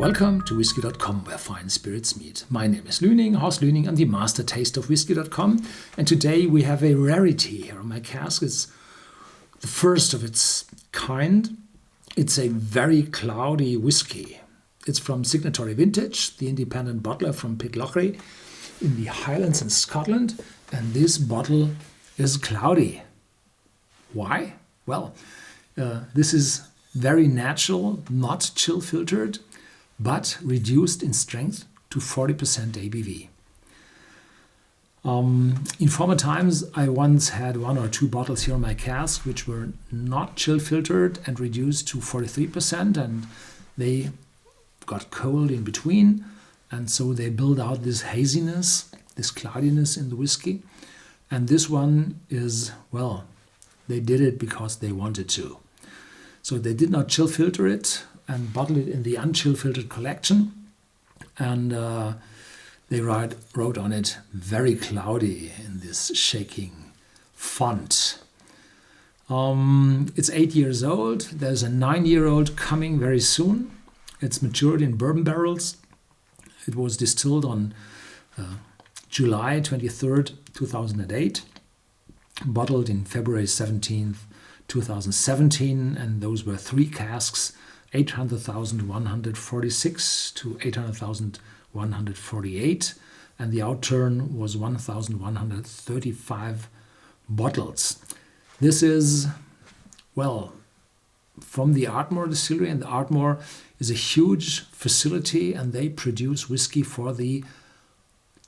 Welcome to Whisky.com, where fine spirits meet. My name is Lüning, Horst Lüning. I'm the master taster of Whisky.com. And today we have a rarity here on my cask. It's the first of its kind. It's a very cloudy whiskey. It's from Signatory Vintage, the independent bottler from Pitlochry in the Highlands in Scotland. And this bottle is cloudy. Why? Well, this is very natural, not chill filtered, but reduced in strength to 40% ABV. In former times, I once had 1 or 2 bottles here in my cask which were not chill filtered and reduced to 43%, and they got cold in between, and so they build out this haziness, this cloudiness in the whiskey. And this one is, well, they did it because they wanted to. So they did not chill filter it and bottle it in the unchill filtered collection, and they wrote on it very cloudy in this shaking font. It's 8 years old. There's a 9-year-old coming very soon. It's matured in bourbon barrels. It was distilled on July 23rd, 2008, bottled in February 17th, 2017, and those were 3 casks, 800,146 to 800,148, and the outturn was 1,135 bottles. This is, well, from the Ardmore distillery, and the Ardmore is a huge facility, and they produce whiskey for the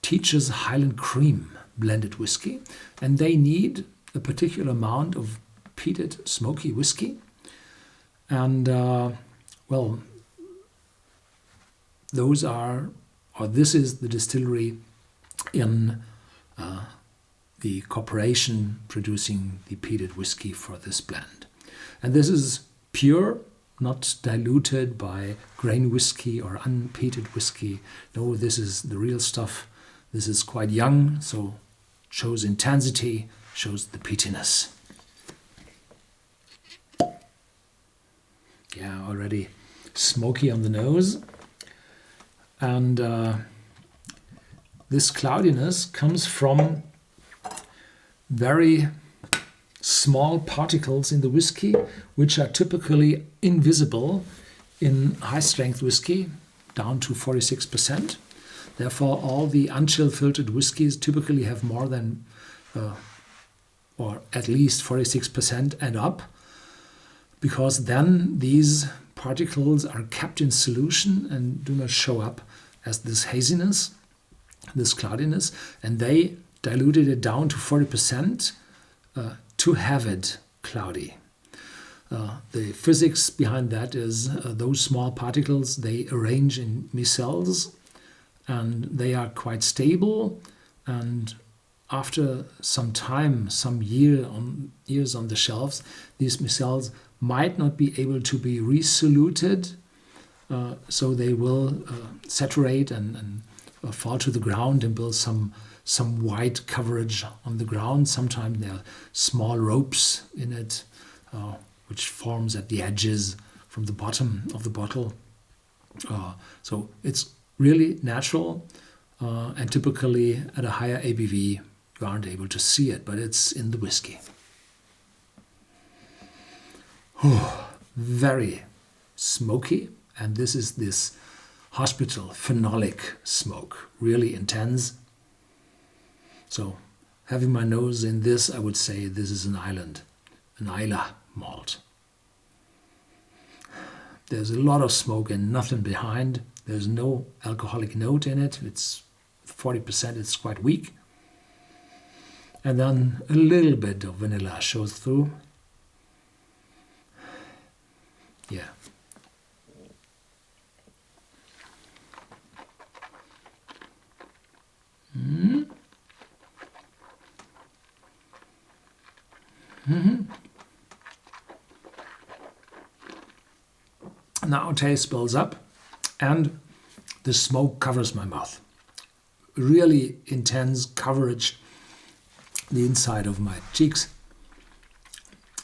Teacher's Highland Cream blended whiskey, and they need a particular amount of peated smoky whiskey. And well, those are, or this is the distillery in the corporation producing the peated whiskey for this blend. And this is pure, not diluted by grain whiskey or unpeated whiskey. No, this is the real stuff. This is quite young, so shows intensity, shows the peatiness. Yeah, already smoky on the nose. And this cloudiness comes from very small particles in the whiskey, which are typically invisible in high-strength whiskey, down to 46%. Therefore, all the unchill filtered whiskeys typically have more than, or at least 46% and up, because then these particles are kept in solution and do not show up as this haziness, this cloudiness, and they diluted it down to 40% to have it cloudy. The physics behind that is those small particles, they arrange in micelles, and they are quite stable, and after some time, some years on the shelves, these micelles might not be able to be resoluted, so they will saturate and fall to the ground and build some white coverage on the ground. Sometimes there are small ropes in it, which forms at the edges from the bottom of the bottle. So it's really natural, and typically at a higher ABV you aren't able to see it, but it's in the whiskey. Very smoky, and this is this hospital phenolic smoke, really intense. So having my nose in this, I would say this is an Islay malt. There's a lot of smoke and nothing behind. There's no alcoholic note in it. It's 40%, it's quite weak. And then a little bit of vanilla shows through. Yeah. Now taste builds up and the smoke covers my mouth. Really intense coverage, the inside of my cheeks.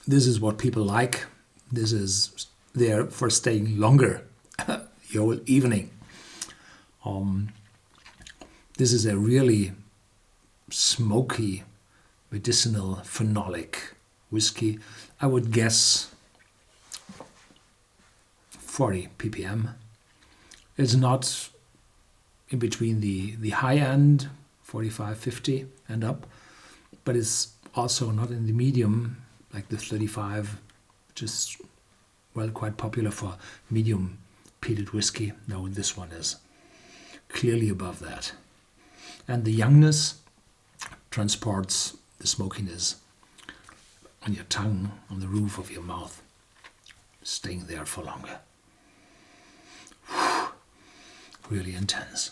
This is what people like. This is there for staying longer. the whole evening. This is a really smoky, medicinal, phenolic whiskey. I would guess 40 ppm. It's not in between the high end, 45, 50 and up, but it's also not in the medium, like the 35, which is, well, quite popular for medium peated whiskey. No, this one is clearly above that. And the youngness transports the smokiness on your tongue, on the roof of your mouth, staying there for longer. Really intense.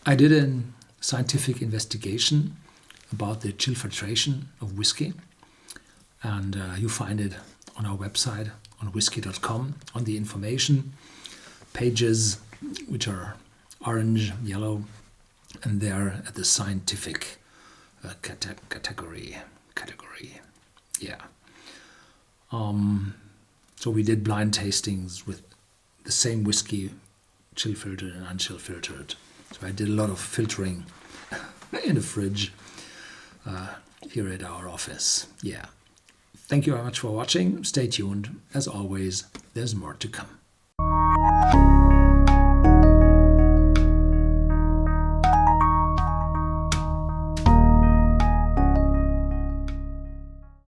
I did a scientific investigation about the chill filtration of whiskey, and you find it on our website on Whisky.com on the information pages, which are orange, yellow, and they're at the scientific category. Yeah. So we did blind tastings with the same whiskey, chill filtered and unchill filtered. So I did a lot of filtering in the fridge here at our office. Yeah. Thank you very much for watching. Stay tuned. As always, there's more to come.